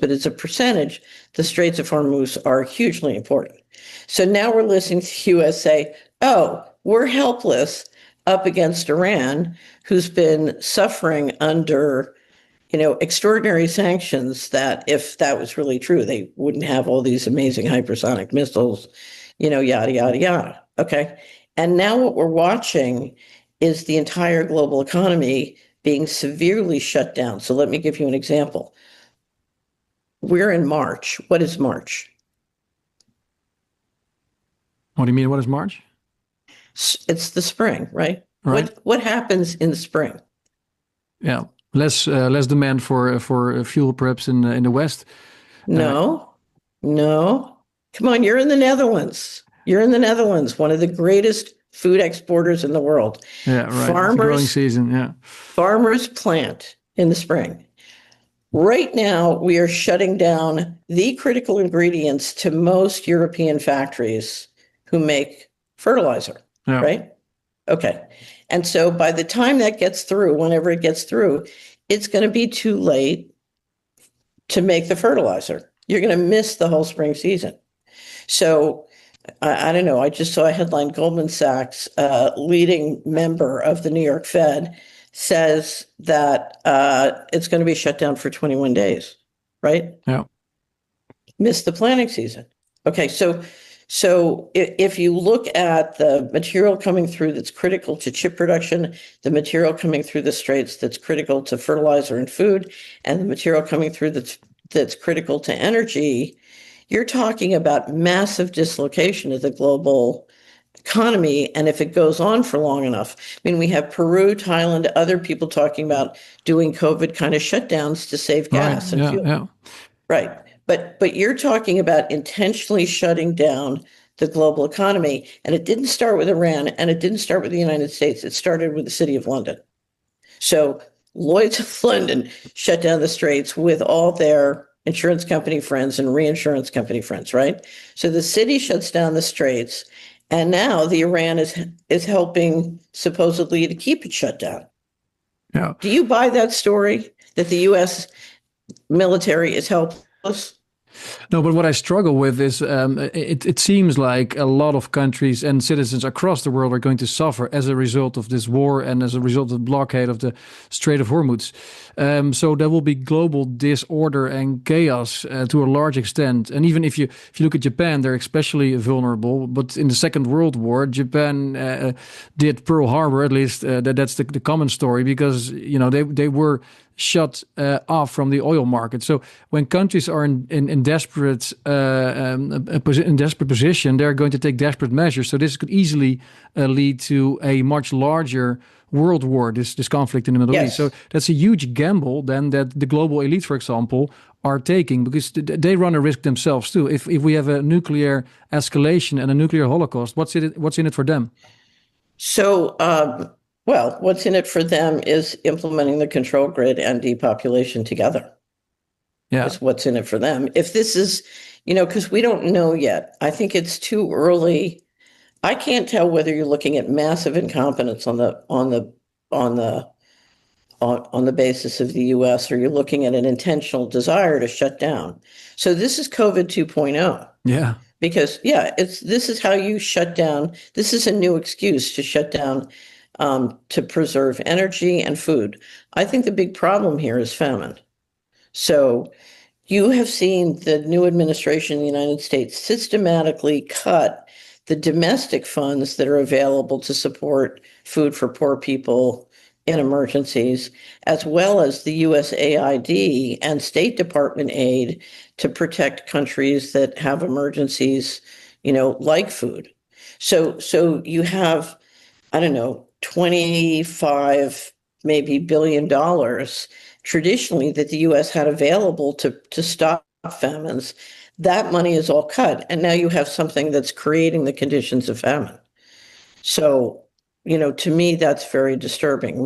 but as a percentage, the Straits of Hormuz are hugely important. So now we're listening to the U.S. say, oh, we're helpless up against Iran, who's been suffering under, extraordinary sanctions that if that was really true, they wouldn't have all these amazing hypersonic missiles, yada, yada, yada. Okay. And now what we're watching is the entire global economy being severely shut down. So let me give you an example. We're in March. What is March? What do you mean? What is March? It's the spring, right? Right. What happens in the spring? Yeah, less demand for fuel, perhaps in the West. No. Come on, you're in the Netherlands. One of the greatest food exporters in the world. Yeah, right. It's a growing season. Yeah. Farmers plant in the spring. Right now, we are shutting down the critical ingredients to most European factories who make fertilizer, right? Okay. And so by the time that gets through, whenever it gets through, it's going to be too late to make the fertilizer. You're going to miss the whole spring season. So I don't know. I just saw a headline, Goldman Sachs, leading member of the New York Fed, says that it's going to be shut down for 21 days, right? Yeah. Miss the planting season. Okay, so if you look at the material coming through that's critical to chip production, the material coming through the straits that's critical to fertilizer and food, and the material coming through that's critical to energy, you're talking about massive dislocation of the global economy. And if it goes on for long enough, I mean, we have Peru, Thailand, other people talking about doing COVID kind of shutdowns to save gas and fuel. Yeah. Right. But you're talking about intentionally shutting down the global economy. And it didn't start with Iran, and it didn't start with the United States. It started with the City of London. So Lloyd's of London shut down the straits with all their insurance company friends and reinsurance company friends, right? So the city shuts down the straits, and now the Iran is helping supposedly to keep it shut down. Yeah. Do you buy that story that the U.S. military is helpless? No, but what I struggle with is it seems like a lot of countries and citizens across the world are going to suffer as a result of this war and as a result of the blockade of the Strait of Hormuz. So there will be global disorder and chaos to a large extent. And even if you look at Japan, they're especially vulnerable. But in the Second World War, Japan did Pearl Harbor, at least that's the common story, because they were shut off from the oil market. So when countries are in desperate position, they're going to take desperate measures. So this could easily lead to a much larger world war, this conflict in the Middle East. So that's a huge gamble then that the global elite, for example, are taking, because they run a risk themselves too. If we have a nuclear escalation and a nuclear holocaust, what's in it for them? So well, what's in it for them is implementing the control grid and depopulation together. Yeah. That's what's in it for them. If this is, because we don't know yet. I think it's too early. I can't tell whether you're looking at massive incompetence on the basis of the U.S. or you're looking at an intentional desire to shut down. So this is COVID 2.0. Yeah. Because this is how you shut down. This is a new excuse to shut down. To preserve energy and food. I think the big problem here is famine. So you have seen the new administration in the United States systematically cut the domestic funds that are available to support food for poor people in emergencies, as well as the USAID and State Department aid to protect countries that have emergencies, like food. So you have, I don't know, 25 maybe $1 billion traditionally that the U.S. had available to stop famines. That money is all cut, and now you have something that's creating the conditions of famine. So, to me, that's very disturbing.